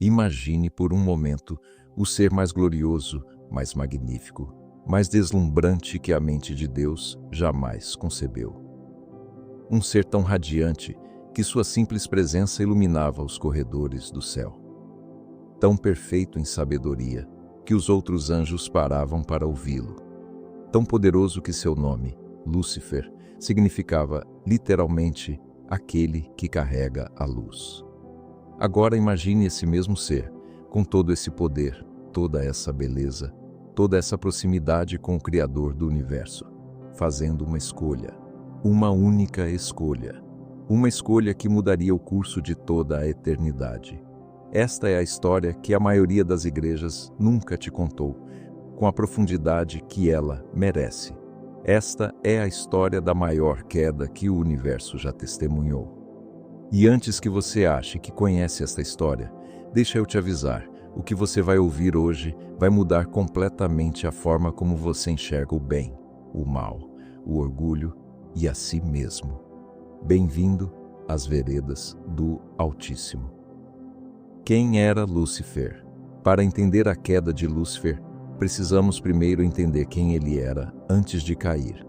Imagine por um momento o ser mais glorioso, mais magnífico, mais deslumbrante que a mente de Deus jamais concebeu. Um ser tão radiante que sua simples presença iluminava os corredores do céu. Tão perfeito em sabedoria que os outros anjos paravam para ouvi-lo. Tão poderoso que seu nome, Lúcifer, significava literalmente aquele que carrega a luz. Agora imagine esse mesmo ser, com todo esse poder, toda essa beleza, toda essa proximidade com o Criador do Universo, fazendo uma escolha, uma única escolha, uma escolha que mudaria o curso de toda a eternidade. Esta é a história que a maioria das igrejas nunca te contou, com a profundidade que ela merece. Esta é a história da maior queda que o universo já testemunhou. E antes que você ache que conhece esta história, deixa eu te avisar, o que você vai ouvir hoje vai mudar completamente a forma como você enxerga o bem, o mal, o orgulho e a si mesmo. Bem-vindo às veredas do Altíssimo. Quem era Lúcifer? Para entender a queda de Lúcifer, precisamos primeiro entender quem ele era antes de cair.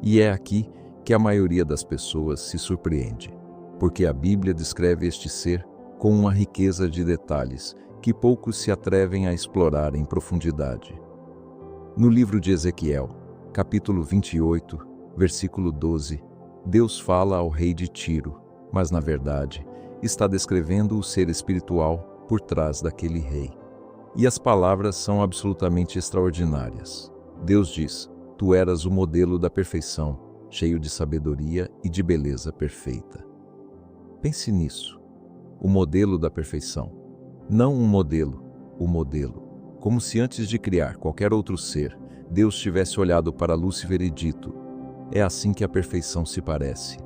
E é aqui que a maioria das pessoas se surpreende, porque a Bíblia descreve este ser com uma riqueza de detalhes que poucos se atrevem a explorar em profundidade. No livro de Ezequiel, capítulo 28, versículo 12, Deus fala ao rei de Tiro, mas na verdade está descrevendo o ser espiritual por trás daquele rei. E as palavras são absolutamente extraordinárias. Deus diz: "Tu eras o modelo da perfeição, cheio de sabedoria e de beleza perfeita." Pense nisso. O modelo da perfeição. Não um modelo, o modelo. Como se antes de criar qualquer outro ser, Deus tivesse olhado para Lúcifer e dito: "É assim que a perfeição se parece."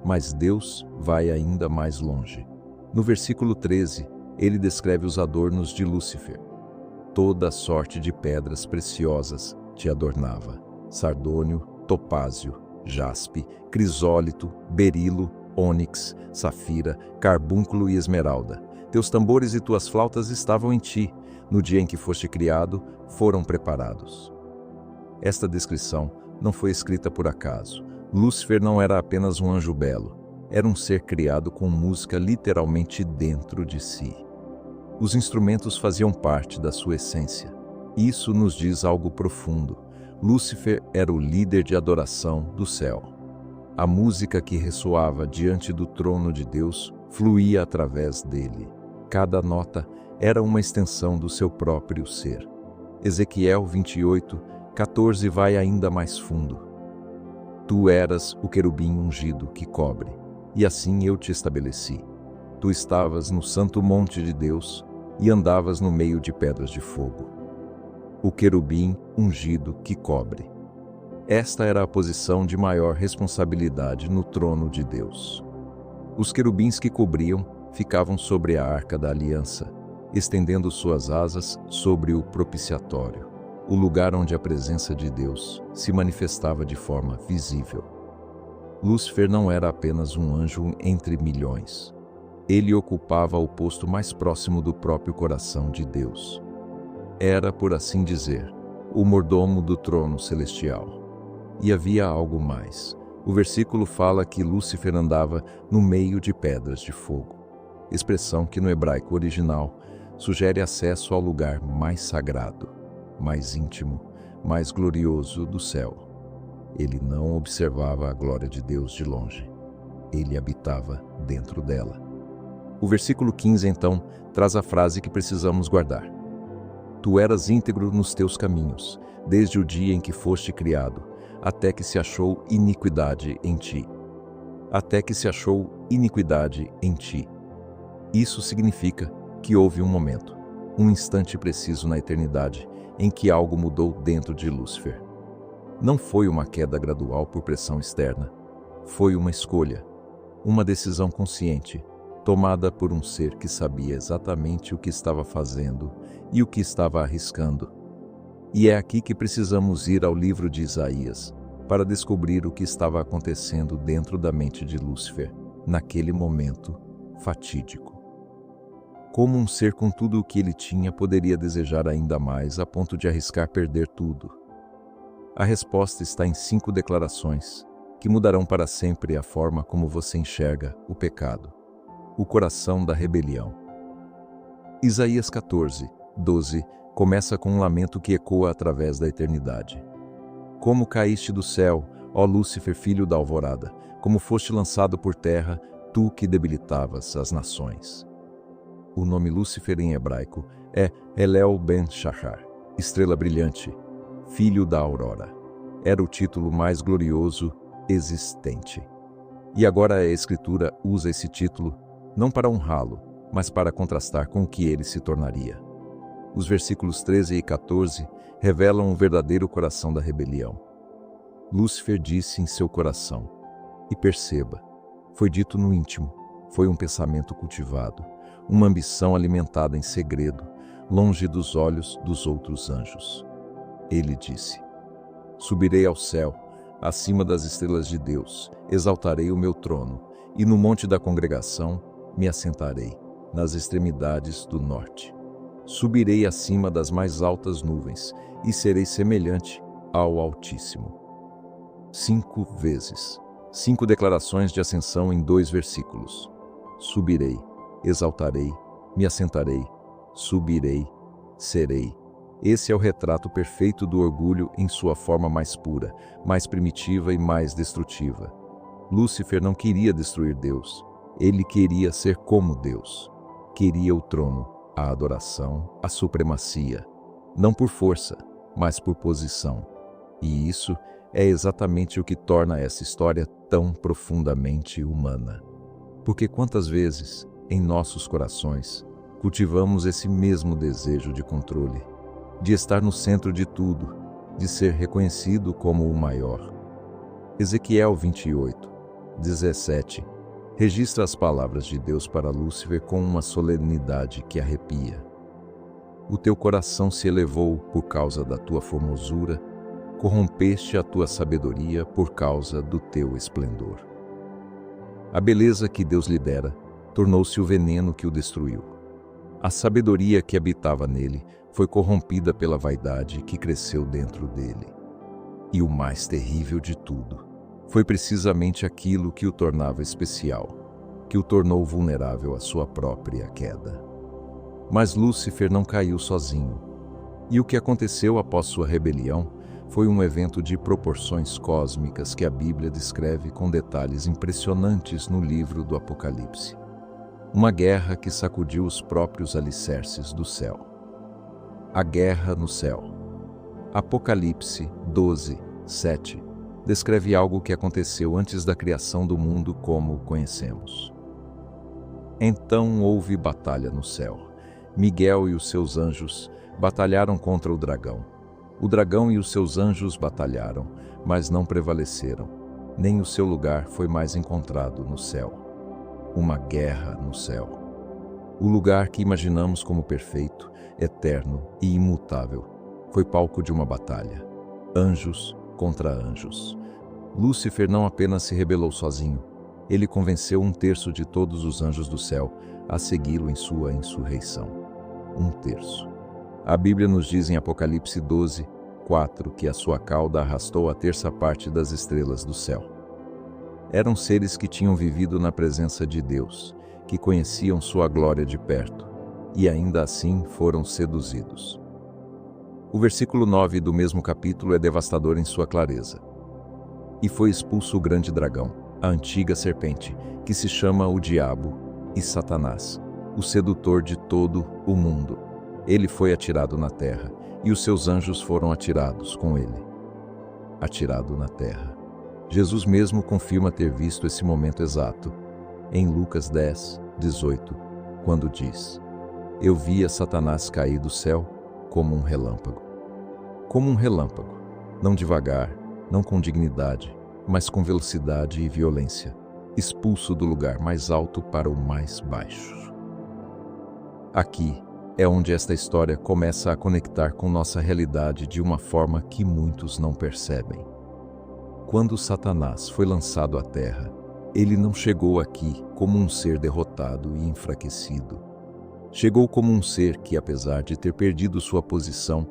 Mas Deus vai ainda mais longe. No versículo 13, ele descreve os adornos de Lúcifer. Toda sorte de pedras preciosas te adornava: sardônio, topázio, jaspe, crisólito, berilo, ônix, safira, carbúnculo e esmeralda. Teus tambores e tuas flautas estavam em ti. No dia em que foste criado, foram preparados. Esta descrição não foi escrita por acaso. Lúcifer não era apenas um anjo belo. Era um ser criado com música literalmente dentro de si. Os instrumentos faziam parte da sua essência. Isso nos diz algo profundo. Lúcifer era o líder de adoração do céu. A música que ressoava diante do trono de Deus fluía através dele. Cada nota era uma extensão do seu próprio ser. Ezequiel 28, 14 vai ainda mais fundo. Tu eras o querubim ungido que cobre, e assim eu te estabeleci. Tu estavas no santo monte de Deus e andavas no meio de pedras de fogo. O querubim ungido que cobre. Esta era a posição de maior responsabilidade no trono de Deus. Os querubins que cobriam ficavam sobre a arca da aliança, estendendo suas asas sobre o propiciatório, o lugar onde a presença de Deus se manifestava de forma visível. Lúcifer não era apenas um anjo entre milhões. Ele ocupava o posto mais próximo do próprio coração de Deus. Era, por assim dizer, o mordomo do trono celestial. E havia algo mais. O versículo fala que Lúcifer andava no meio de pedras de fogo, expressão que no hebraico original sugere acesso ao lugar mais sagrado, mais íntimo, mais glorioso do céu. Ele não observava a glória de Deus de longe. Ele habitava dentro dela. O versículo 15, então, traz a frase que precisamos guardar. Tu eras íntegro nos teus caminhos, desde o dia em que foste criado, até que se achou iniquidade em ti. Até que se achou iniquidade em ti. Isso significa que houve um momento, um instante preciso na eternidade, em que algo mudou dentro de Lúcifer. Não foi uma queda gradual por pressão externa. Foi uma escolha, uma decisão consciente, tomada por um ser que sabia exatamente o que estava fazendo e o que estava arriscando. E é aqui que precisamos ir ao livro de Isaías, para descobrir o que estava acontecendo dentro da mente de Lúcifer, naquele momento fatídico. Como um ser com tudo o que ele tinha poderia desejar ainda mais a ponto de arriscar perder tudo? A resposta está em 5 declarações que mudarão para sempre a forma como você enxerga o pecado, o coração da rebelião. Isaías 14, 12 começa com um lamento que ecoa através da eternidade. Como caíste do céu, ó Lúcifer, filho da alvorada, como foste lançado por terra, tu que debilitavas as nações. O nome Lúcifer em hebraico é Elel ben Shachar, estrela brilhante, filho da aurora. Era o título mais glorioso existente. E agora a Escritura usa esse título não para honrá-lo, mas para contrastar com o que ele se tornaria. Os versículos 13 e 14 revelam o verdadeiro coração da rebelião. Lúcifer disse em seu coração, e perceba, foi dito no íntimo, foi um pensamento cultivado, uma ambição alimentada em segredo, longe dos olhos dos outros anjos. Ele disse, subirei ao céu, acima das estrelas de Deus, exaltarei o meu trono, e no monte da congregação me assentarei, nas extremidades do norte. Subirei acima das mais altas nuvens, e serei semelhante ao Altíssimo. 5 vezes. 5 declarações de ascensão em 2 versículos. Subirei, exaltarei, me assentarei, subirei, serei. Esse é o retrato perfeito do orgulho em sua forma mais pura, mais primitiva e mais destrutiva. Lúcifer não queria destruir Deus. Ele queria ser como Deus. Queria o trono, a adoração, a supremacia. Não por força, mas por posição. E isso é exatamente o que torna essa história tão profundamente humana. Porque quantas vezes, em nossos corações, cultivamos esse mesmo desejo de controle, de estar no centro de tudo, de ser reconhecido como o maior. Ezequiel 28, 17 registra as palavras de Deus para Lúcifer com uma solenidade que arrepia. O teu coração se elevou por causa da tua formosura, corrompeste a tua sabedoria por causa do teu esplendor. A beleza que Deus lhe dera tornou-se o veneno que o destruiu. A sabedoria que habitava nele foi corrompida pela vaidade que cresceu dentro dele. E o mais terrível de tudo foi precisamente aquilo que o tornava especial, que o tornou vulnerável à sua própria queda. Mas Lúcifer não caiu sozinho. E o que aconteceu após sua rebelião foi um evento de proporções cósmicas que a Bíblia descreve com detalhes impressionantes no livro do Apocalipse. Uma guerra que sacudiu os próprios alicerces do céu. A guerra no céu. Apocalipse 12, 7 descreve algo que aconteceu antes da criação do mundo como o conhecemos. Então houve batalha no céu. Miguel e os seus anjos batalharam contra o dragão. O dragão e os seus anjos batalharam, mas não prevaleceram. Nem o seu lugar foi mais encontrado no céu. Uma guerra no céu. O lugar que imaginamos como perfeito, eterno e imutável foi palco de uma batalha. Anjos contra anjos. Lúcifer não apenas se rebelou sozinho, ele convenceu 1/3 de todos os anjos do céu a segui-lo em sua insurreição. 1/3. A Bíblia nos diz em Apocalipse 12, 4 que a sua cauda arrastou a 1/3 parte das estrelas do céu. Eram seres que tinham vivido na presença de Deus, que conheciam sua glória de perto, e ainda assim foram seduzidos. O versículo 9 do mesmo capítulo é devastador em sua clareza. E foi expulso o grande dragão, a antiga serpente, que se chama o Diabo e Satanás, o sedutor de todo o mundo. Ele foi atirado na terra, e os seus anjos foram atirados com ele. Atirado na terra. Jesus mesmo confirma ter visto esse momento exato, em Lucas 10, 18, quando diz: Eu via Satanás cair do céu como um relâmpago. Como um relâmpago, não devagar, não com dignidade, mas com velocidade e violência, expulso do lugar mais alto para o mais baixo. Aqui é onde esta história começa a conectar com nossa realidade de uma forma que muitos não percebem. Quando Satanás foi lançado à terra, ele não chegou aqui como um ser derrotado e enfraquecido. Chegou como um ser que, apesar de ter perdido sua posição,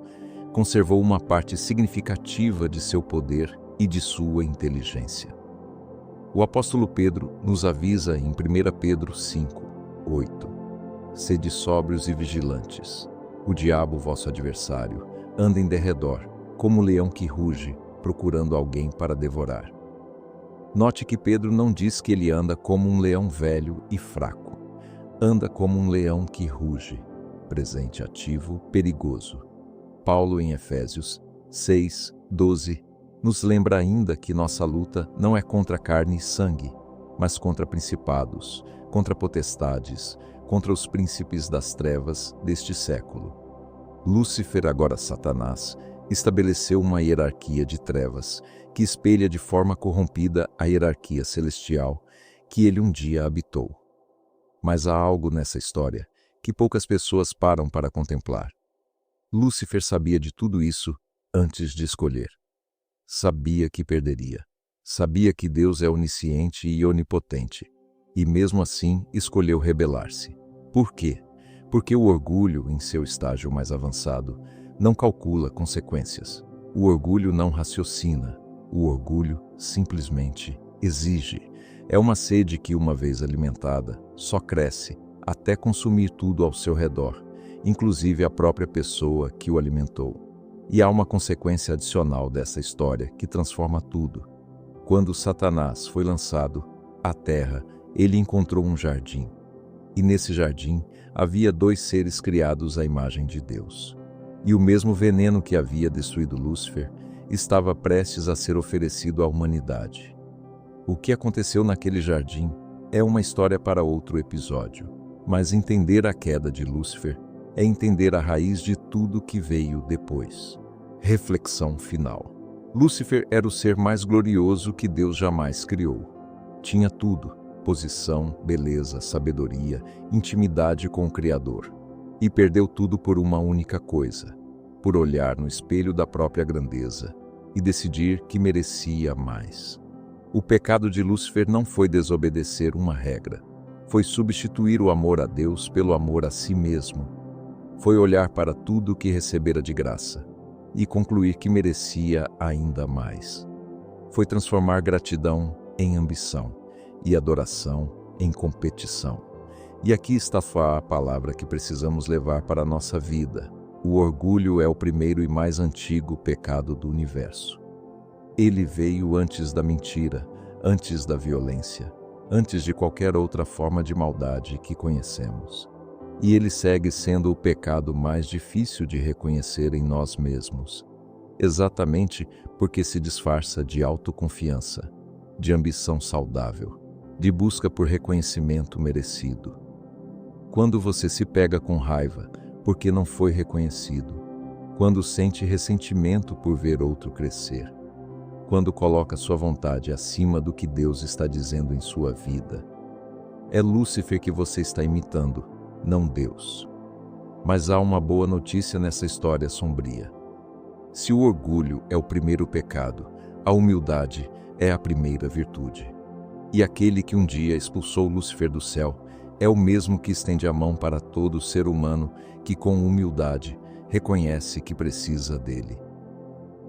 conservou uma parte significativa de seu poder e de sua inteligência. O apóstolo Pedro nos avisa em 1 Pedro 5:8: Sede sóbrios e vigilantes. O diabo, vosso adversário, anda em derredor, como um leão que ruge, procurando alguém para devorar. Note que Pedro não diz que ele anda como um leão velho e fraco. Anda como um leão que ruge, presente ativo, perigoso. Paulo, em Efésios 6:12, nos lembra ainda que nossa luta não é contra carne e sangue, mas contra principados, contra potestades, contra os príncipes das trevas deste século. Lúcifer, agora Satanás, estabeleceu uma hierarquia de trevas que espelha de forma corrompida a hierarquia celestial que ele um dia habitou. Mas há algo nessa história que poucas pessoas param para contemplar. Lúcifer sabia de tudo isso antes de escolher. Sabia que perderia. Sabia que Deus é onisciente e onipotente. E mesmo assim escolheu rebelar-se. Por quê? Porque o orgulho, em seu estágio mais avançado, não calcula consequências. O orgulho não raciocina. O orgulho simplesmente exige. É uma sede que, uma vez alimentada, só cresce até consumir tudo ao seu redor, inclusive a própria pessoa que o alimentou. E há uma consequência adicional dessa história que transforma tudo. Quando Satanás foi lançado à terra, ele encontrou um jardim. E nesse jardim havia 2 seres criados à imagem de Deus. E o mesmo veneno que havia destruído Lúcifer estava prestes a ser oferecido à humanidade. O que aconteceu naquele jardim é uma história para outro episódio, mas entender a queda de Lúcifer é entender a raiz de tudo que veio depois. Reflexão final. Lúcifer era o ser mais glorioso que Deus jamais criou. Tinha tudo: posição, beleza, sabedoria, intimidade com o Criador. E perdeu tudo por uma única coisa: por olhar no espelho da própria grandeza e decidir que merecia mais. O pecado de Lúcifer não foi desobedecer uma regra. Foi substituir o amor a Deus pelo amor a si mesmo. Foi olhar para tudo que recebera de graça e concluir que merecia ainda mais. Foi transformar gratidão em ambição e adoração em competição. E aqui está a palavra que precisamos levar para a nossa vida. O orgulho é o primeiro e mais antigo pecado do universo. Ele veio antes da mentira, antes da violência, antes de qualquer outra forma de maldade que conhecemos. E ele segue sendo o pecado mais difícil de reconhecer em nós mesmos, exatamente porque se disfarça de autoconfiança, de ambição saudável, de busca por reconhecimento merecido. Quando você se pega com raiva porque não foi reconhecido, quando sente ressentimento por ver outro crescer, quando coloca sua vontade acima do que Deus está dizendo em sua vida, é Lúcifer que você está imitando, não Deus. Mas há uma boa notícia nessa história sombria. Se o orgulho é o primeiro pecado, a humildade é a primeira virtude. E aquele que um dia expulsou Lúcifer do céu é o mesmo que estende a mão para todo ser humano que, com humildade, reconhece que precisa dele.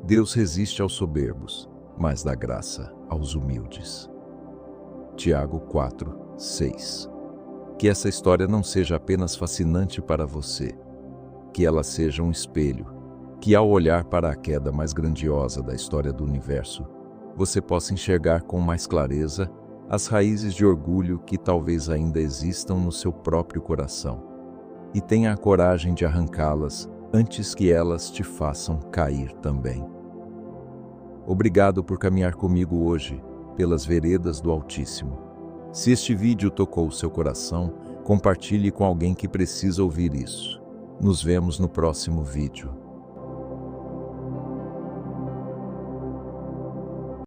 Deus resiste aos soberbos, mas dá graça aos humildes. Tiago 4:6. Que essa história não seja apenas fascinante para você, que ela seja um espelho, que ao olhar para a queda mais grandiosa da história do universo, você possa enxergar com mais clareza as raízes de orgulho que talvez ainda existam no seu próprio coração, e tenha a coragem de arrancá-las antes que elas te façam cair também. Obrigado por caminhar comigo hoje pelas veredas do Altíssimo. Se este vídeo tocou seu coração, compartilhe com alguém que precisa ouvir isso. Nos vemos no próximo vídeo.